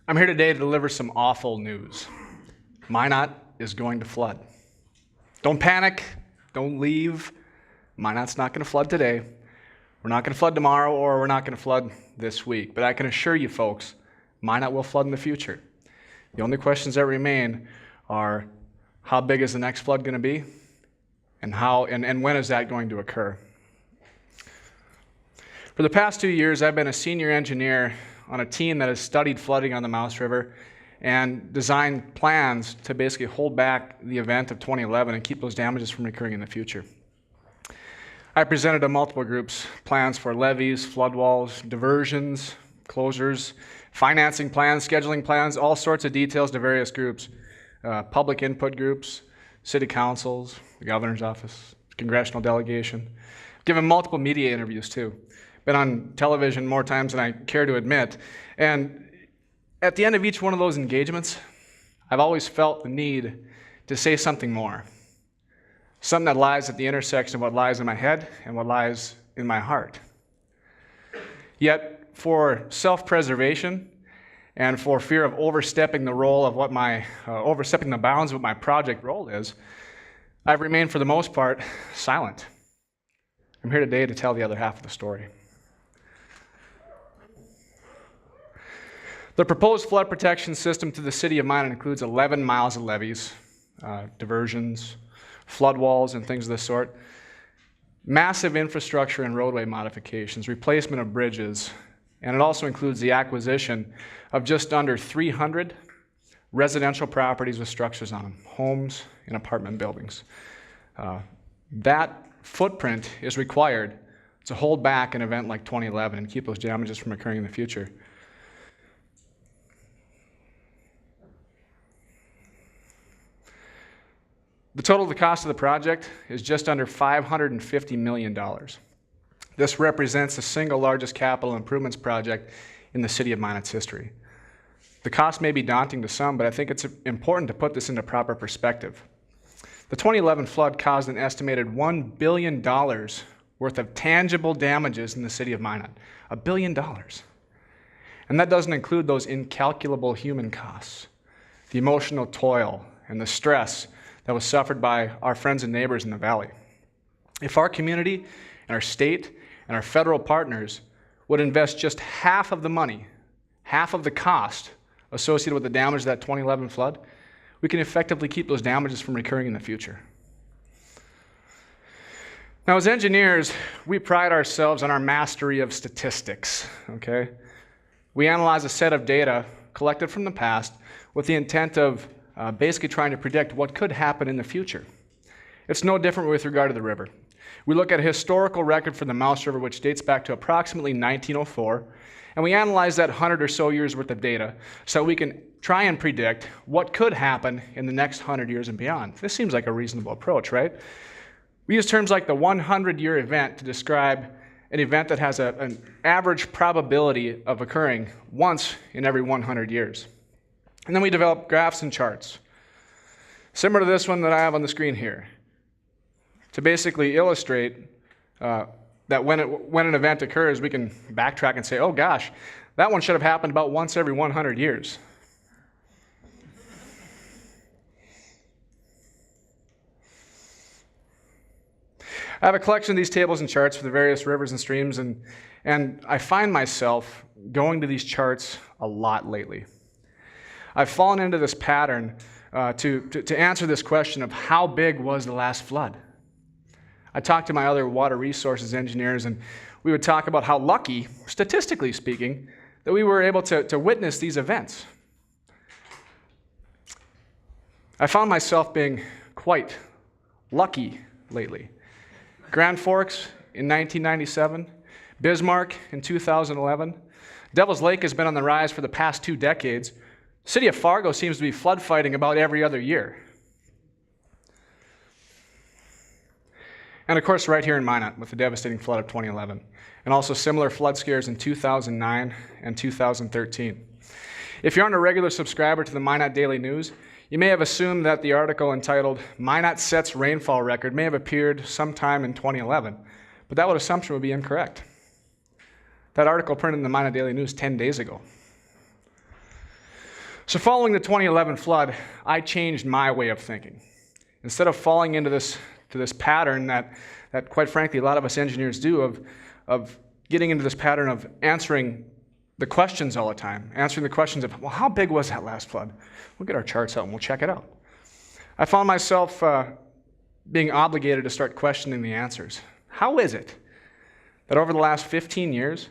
I'm here today to deliver some awful news. Minot is going to flood. Don't panic, don't leave. Minot's not going to flood today. We're not going to flood tomorrow, or we're not going to flood this week. But I can assure you folks, Minot will flood in the future. The only questions that remain are, how big is the next flood going to be? And when is that going to occur? For the past 2 years, I've been a senior engineer on a team that has studied flooding on the Mouse River and designed plans to basically hold back the event of 2011 and keep those damages from recurring in the future. I presented to multiple groups plans for levees, flood walls, diversions, closures, financing plans, scheduling plans, all sorts of details to various groups, public input groups, city councils, the governor's office, congressional delegation. I've given multiple media interviews too. Been on television more times than I care to admit. And at the end of each one of those engagements, I've always felt the need to say something more. Something that lies at the intersection of what lies in my head and what lies in my heart. Yet, for self-preservation and for fear of overstepping the role of what overstepping the bounds of what my project role is, I've remained for the most part silent. I'm here today to tell the other half of the story. The proposed flood protection system to the city of Minot includes 11 miles of levees, diversions, flood walls, and things of this sort, massive infrastructure and roadway modifications, replacement of bridges, and it also includes the acquisition of just under 300 residential properties with structures on them, homes and apartment buildings. That footprint is required to hold back an event like 2011 and keep those damages from occurring in the future. The total of the cost of the project is just under $550 million. This represents the single largest capital improvements project in the city of Minot's history. The cost may be daunting to some, but I think it's important to put this into proper perspective. The 2011 flood caused an estimated $1 billion worth of tangible damages in the city of Minot. $1 billion. And that doesn't include those incalculable human costs, the emotional toil and the stress that was suffered by our friends and neighbors in the valley. If our community and our state and our federal partners would invest just half of the money, half of the cost associated with the damage of that 2011 flood, we can effectively keep those damages from recurring in the future. Now, as engineers, we pride ourselves on our mastery of statistics, okay? We analyze a set of data collected from the past with the intent of basically trying to predict what could happen in the future. It's no different with regard to the river. We look at a historical record for the Mouse River, which dates back to approximately 1904, and we analyze that 100 or so years worth of data so we can try and predict what could happen in the next 100 years and beyond. This seems like a reasonable approach, right? We use terms like the 100-year event to describe an event that has an average probability of occurring once in every 100 years. And then we develop graphs and charts, similar to this one that I have on the screen here, to basically illustrate that when an event occurs, we can backtrack and say, oh gosh, that one should have happened about once every 100 years. I have a collection of these tables and charts for the various rivers and streams, and I find myself going to these charts a lot lately. I've fallen into this pattern to answer this question of how big was the last flood. I talked to my other water resources engineers, and we would talk about how lucky, statistically speaking, that we were able to witness these events. I found myself being quite lucky lately. Grand Forks in 1997, Bismarck in 2011. Devil's Lake has been on the rise for the past 2 decades. City of Fargo seems to be flood fighting about every other year. And of course, right here in Minot with the devastating flood of 2011, and also similar flood scares in 2009 and 2013. If you aren't a regular subscriber to the Minot Daily News, you may have assumed that the article entitled "Minot Sets Rainfall Record" may have appeared sometime in 2011, but that assumption would be incorrect. That article printed in the Minot Daily News 10 days ago. So following the 2011 flood, I changed my way of thinking. Instead of falling into this pattern that quite frankly a lot of us engineers do of getting into this pattern of answering the questions all the time, answering the questions of, well, how big was that last flood? We'll get our charts out and we'll check it out. I found myself being obligated to start questioning the answers. How is it that over the last 15 years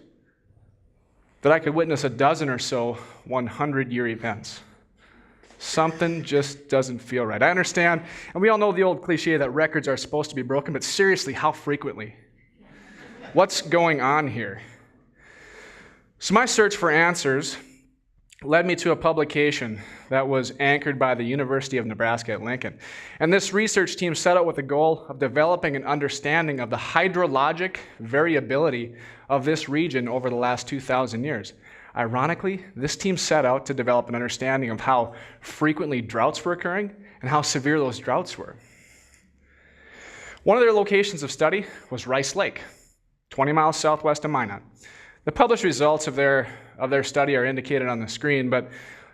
that I could witness a dozen or so 100-year events? Something just doesn't feel right. I understand, and we all know the old cliche that records are supposed to be broken, but seriously, how frequently? What's going on here? So my search for answers led me to a publication that was anchored by the University of Nebraska at Lincoln. And this research team set out with the goal of developing an understanding of the hydrologic variability of this region over the last 2,000 years. Ironically, this team set out to develop an understanding of how frequently droughts were occurring and how severe those droughts were. One of their locations of study was Rice Lake, 20 miles southwest of Minot. The published results of their study are indicated on the screen, but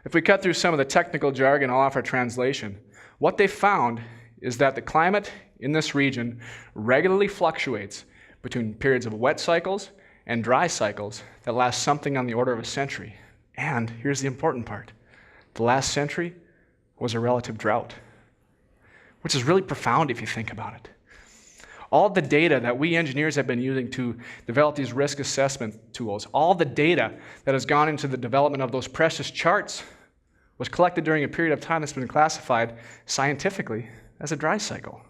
if we cut through some of the technical jargon, I'll offer a translation. What they found is that the climate in this region regularly fluctuates between periods of wet cycles and dry cycles that last something on the order of a century. And here's the important part. The last century was a relative drought, which is really profound if you think about it. All the data that we engineers have been using to develop these risk assessment tools, all the data that has gone into the development of those precious charts was collected during a period of time that's been classified scientifically as a dry cycle.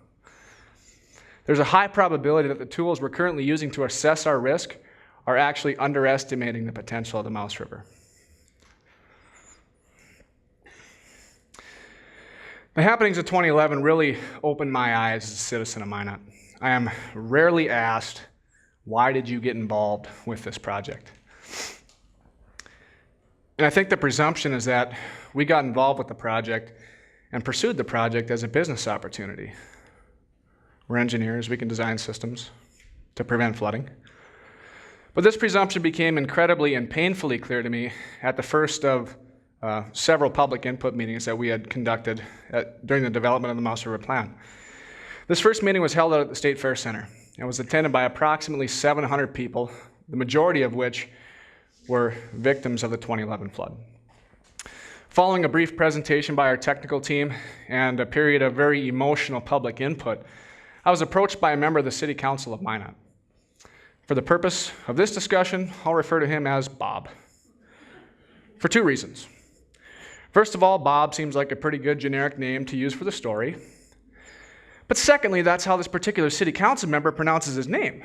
There's a high probability that the tools we're currently using to assess our risk are actually underestimating the potential of the Mouse River. The happenings of 2011 really opened my eyes as a citizen of Minot. I am rarely asked, why did you get involved with this project? And I think the presumption is that we got involved with the project and pursued the project as a business opportunity. We're engineers, we can design systems to prevent flooding. But this presumption became incredibly and painfully clear to me at the first of several public input meetings that we had conducted during the development of the Mouse River Plan. This first meeting was held at the State Fair Center and was attended by approximately 700 people, the majority of which were victims of the 2011 flood. Following a brief presentation by our technical team and a period of very emotional public input, I was approached by a member of the City Council of Minot. For the purpose of this discussion, I'll refer to him as Bob, for two reasons. First of all, Bob seems like a pretty good generic name to use for the story. But secondly, that's how this particular city council member pronounces his name.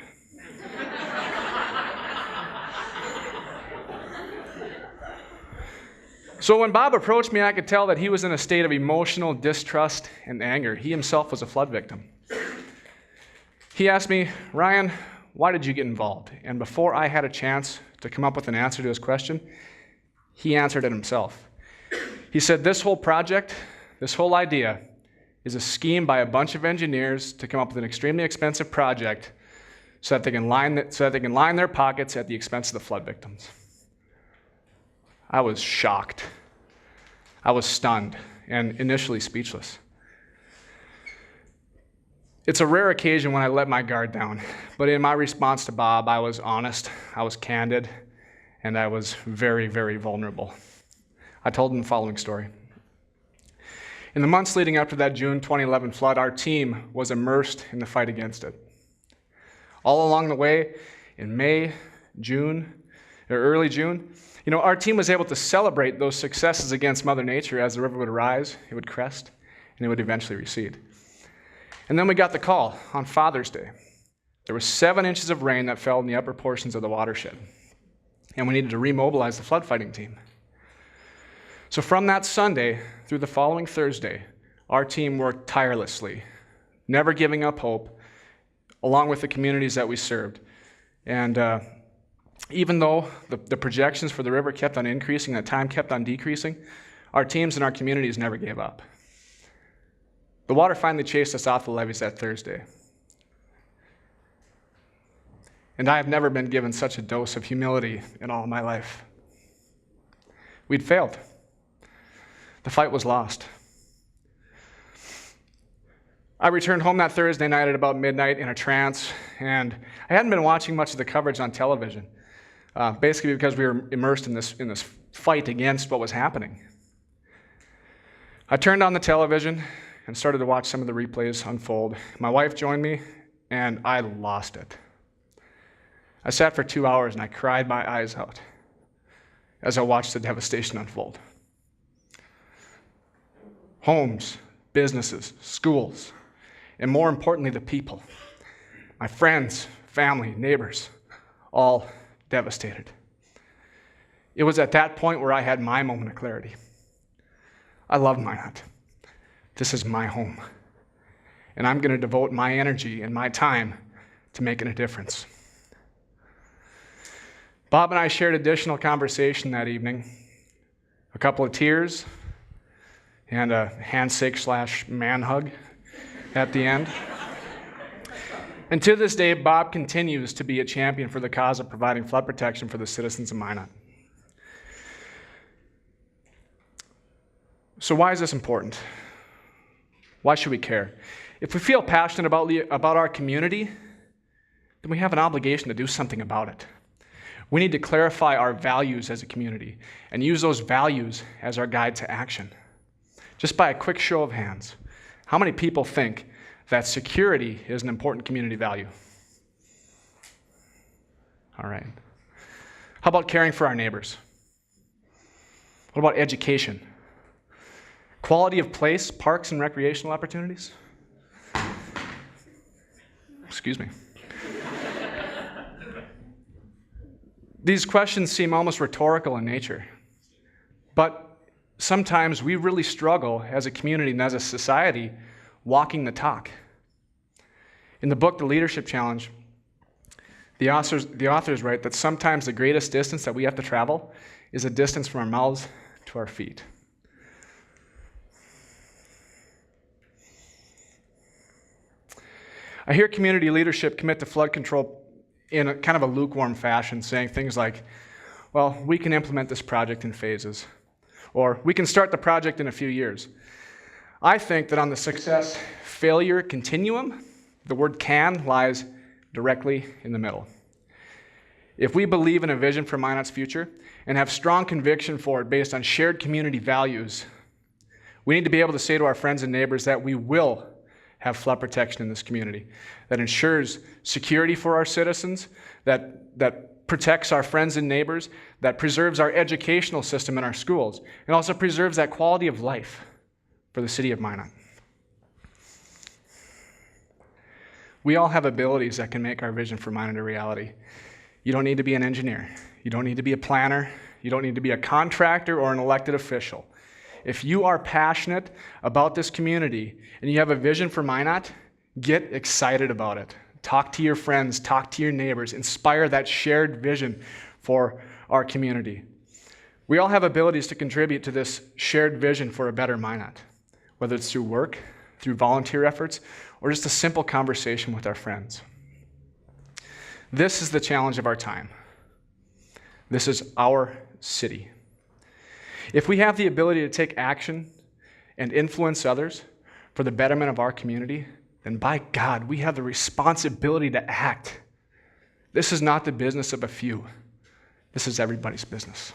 So when Bob approached me, I could tell that he was in a state of emotional distrust and anger. He himself was a flood victim. He asked me, Ryan, why did you get involved? And before I had a chance to come up with an answer to his question, he answered it himself. He said, this whole project, this whole idea, is a scheme by a bunch of engineers to come up with an extremely expensive project so that they can line their pockets at the expense of the flood victims. I was shocked. I was stunned and initially speechless. It's a rare occasion when I let my guard down, but in my response to Bob, I was honest, I was candid, and I was very, very vulnerable. I told him the following story. In the months leading up to that June 2011 flood, our team was immersed in the fight against it. All along the way, in May, June, or early June, our team was able to celebrate those successes against Mother Nature as the river would rise, it would crest, and it would eventually recede. And then we got the call on Father's Day. There was 7 inches of rain that fell in the upper portions of the watershed, and we needed to remobilize the flood fighting team. So from that Sunday through the following Thursday, our team worked tirelessly, never giving up hope, along with the communities that we served. And even though the projections for the river kept on increasing, the time kept on decreasing, our teams and our communities never gave up. The water finally chased us off the levees that Thursday. And I have never been given such a dose of humility in all of my life. We'd failed. The fight was lost. I returned home that Thursday night at about midnight in a trance, and I hadn't been watching much of the coverage on television, basically because we were immersed in this fight against what was happening. I turned on the television and started to watch some of the replays unfold. My wife joined me, and I lost it. I sat for 2 hours and I cried my eyes out as I watched the devastation unfold. Homes, businesses, schools, and more importantly, the people, my friends, family, neighbors, all devastated. It was at that point where I had my moment of clarity. I love Minot. This is my home. And I'm going to devote my energy and my time to making a difference. Bob and I shared additional conversation that evening, a couple of tears, and a handshake/man hug at the end. And to this day, Bob continues to be a champion for the cause of providing flood protection for the citizens of Minot. So why is this important? Why should we care? If we feel passionate about our community, then we have an obligation to do something about it. We need to clarify our values as a community and use those values as our guide to action. Just by a quick show of hands, how many people think that security is an important community value? All right. How about caring for our neighbors? What about education? Quality of place, parks and recreational opportunities? Excuse me. These questions seem almost rhetorical in nature, but sometimes we really struggle as a community and as a society walking the talk. In the book, The Leadership Challenge, the authors write that sometimes the greatest distance that we have to travel is a distance from our mouths to our feet. I hear community leadership commit to flood control in a kind of a lukewarm fashion, saying things like, well, we can implement this project in phases, or we can start the project in a few years. I think that on the success-failure continuum, the word can lies directly in the middle. If we believe in a vision for Minot's future and have strong conviction for it based on shared community values, we need to be able to say to our friends and neighbors that we will have flood protection in this community that ensures security for our citizens, that protects our friends and neighbors, that preserves our educational system in our schools, and also preserves that quality of life for the city of Minot. We all have abilities that can make our vision for Minot a reality. You don't need to be an engineer. You don't need to be a planner. You don't need to be a contractor or an elected official. If you are passionate about this community and you have a vision for Minot, get excited about it. Talk to your friends, talk to your neighbors, inspire that shared vision for our community. We all have abilities to contribute to this shared vision for a better Minot, whether it's through work, through volunteer efforts, or just a simple conversation with our friends. This is the challenge of our time. This is our city. If we have the ability to take action and influence others for the betterment of our community, then by God, we have the responsibility to act. This is not the business of a few. This is everybody's business.